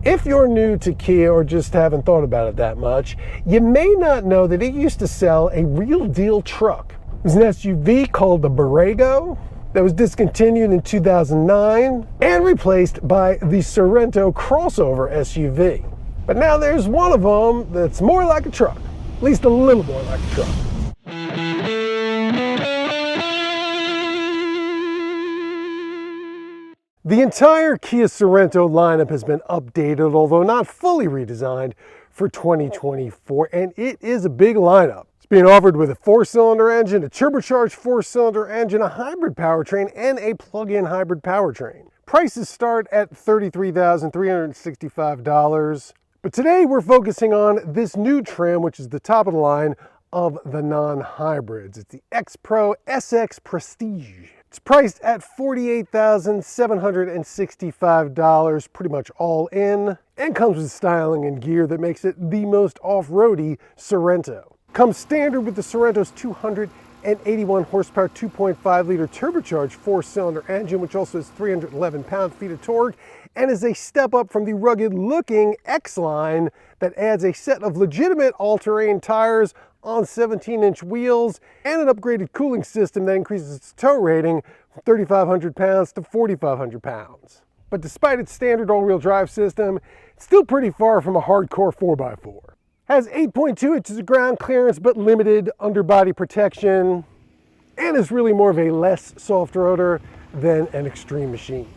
If you're new to Kia or just haven't thought about it that much, you may not know that it used to sell a real deal truck. It was an SUV called the Borrego that was discontinued in 2009 and replaced by the Sorento crossover SUV. But now there's one of them that's more like a truck, at least a little more like a truck. The entire Kia Sorento lineup has been updated, although not fully redesigned, for 2024, and it is a big lineup. It's being offered with a 4-cylinder engine, a turbocharged 4-cylinder engine, a hybrid powertrain, and a plug-in hybrid powertrain. Prices start at $33,365, but today we're focusing on this new trim, which is the top of the line of the non-hybrids. It's the X-Pro SX Prestige. It's priced at $48,765, pretty much all in, and comes with styling and gear that makes it the most off-roady Sorento. Comes standard with the Sorrento's 281 horsepower, 2.5-liter turbocharged 4-cylinder engine, which also has 311 pound-feet of torque, and is a step up from the rugged-looking X-Line that adds a set of legitimate all-terrain tires on 17-inch wheels and an upgraded cooling system that increases its tow rating from 3,500 pounds to 4,500 pounds. But despite its standard all-wheel drive system, it's still pretty far from a hardcore 4x4. Has 8.2 inches of ground clearance but limited underbody protection, and is really more of a less soft roader than an extreme machine.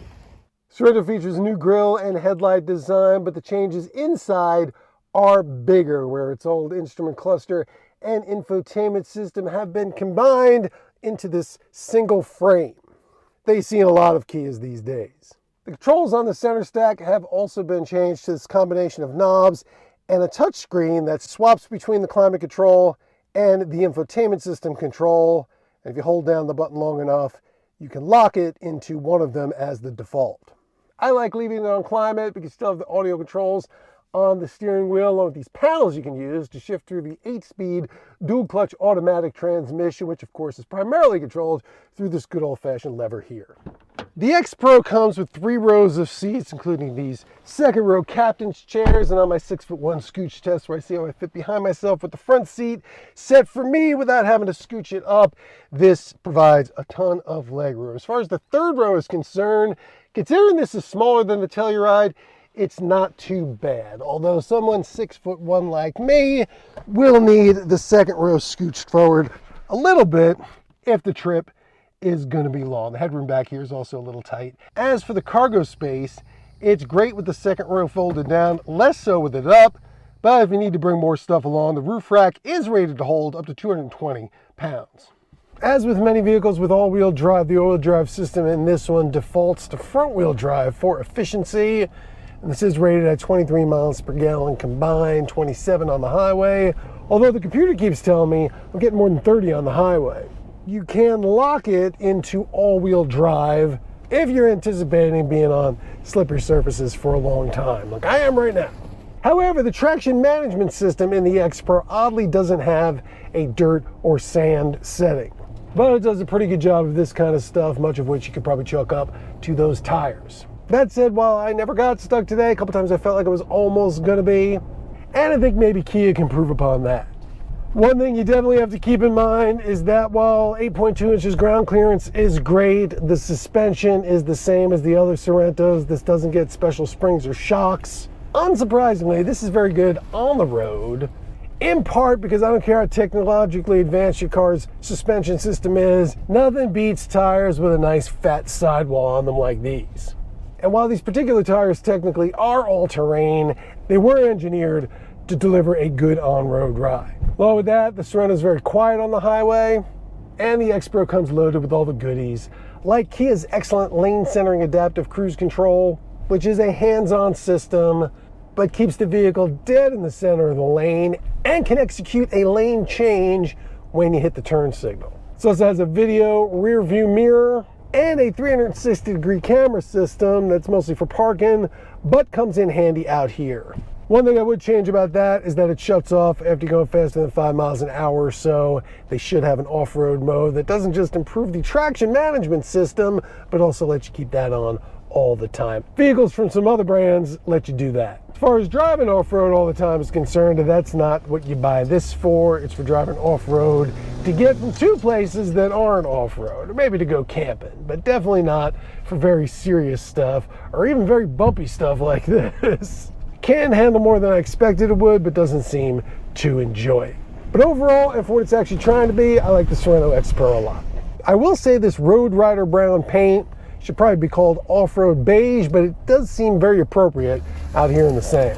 Sorento features a new grille and headlight design, but the changes inside are bigger, where its old instrument cluster and infotainment system have been combined into this single frame that you see in a lot of Kias these days. The controls on the center stack have also been changed to this combination of knobs and a touchscreen that swaps between the climate control and the infotainment system control. And if you hold down the button long enough, you can lock it into one of them as the default. I like leaving it on climate because you still have the audio controls on the steering wheel, along with these paddles you can use to shift through the 8-speed dual-clutch automatic transmission, which of course is primarily controlled through this good old-fashioned lever here. The X-Pro comes with 3 rows of seats, including these second-row captain's chairs, and on my 6'1" scooch test where I see how I fit behind myself with the front seat set for me without having to scooch it up, this provides a ton of leg room. As far as the third row is concerned, considering this is smaller than the Telluride, it's not too bad, although someone 6'1" like me will need the second row scooched forward a little bit if the trip is going to be long. The headroom back here is also a little tight. As for the cargo space, it's great with the second row folded down, less so with it up, but if you need to bring more stuff along, the roof rack is rated to hold up to 220 pounds. As with many vehicles with all-wheel drive, the all-wheel drive system in this one defaults to front-wheel drive for efficiency. And this is rated at 23 miles per gallon combined, 27 on the highway, although the computer keeps telling me I'm getting more than 30 on the highway. You can lock it into all-wheel drive if you're anticipating being on slippery surfaces for a long time, like I am right now. However, the traction management system in the X-Pro oddly doesn't have a dirt or sand setting, but it does a pretty good job of this kind of stuff, much of which you could probably chalk up to those tires. That said, while I never got stuck today, a couple times I felt like it was almost gonna be, and I think maybe Kia can improve upon that. One thing you definitely have to keep in mind is that while 8.2 inches ground clearance is great, the suspension is the same as the other Sorrentos. This doesn't get special springs or shocks. Unsurprisingly, this is very good on the road, in part because I don't care how technologically advanced your car's suspension system is, nothing beats tires with a nice fat sidewall on them like these. And while these particular tires technically are all-terrain, they were engineered to deliver a good on-road ride. Along with that, the Sorento is very quiet on the highway, and the X-Pro comes loaded with all the goodies, like Kia's excellent lane-centering adaptive cruise control, which is a hands-on system, but keeps the vehicle dead in the center of the lane and can execute a lane change when you hit the turn signal. It also has a video rear view mirror and a 360-degree camera system that's mostly for parking, but comes in handy out here. One thing I would change about that is that it shuts off after you're going faster than 5 miles an hour, so they should have an off-road mode that doesn't just improve the traction management system, but also lets you keep that on all the time. Vehicles from some other brands let you do that. As far as driving off-road all the time is concerned, that's not what you buy this for. It's for driving off-road to get from two places that aren't off-road, or maybe to go camping, but definitely not for very serious stuff or even very bumpy stuff like this. Can handle more than I expected it would, but doesn't seem to enjoy it. But overall, and for what it's actually trying to be, I like the Sorento X Pro a lot. I will say this Road Rider brown paint should probably be called off-road beige, but it does seem very appropriate out here in the sand.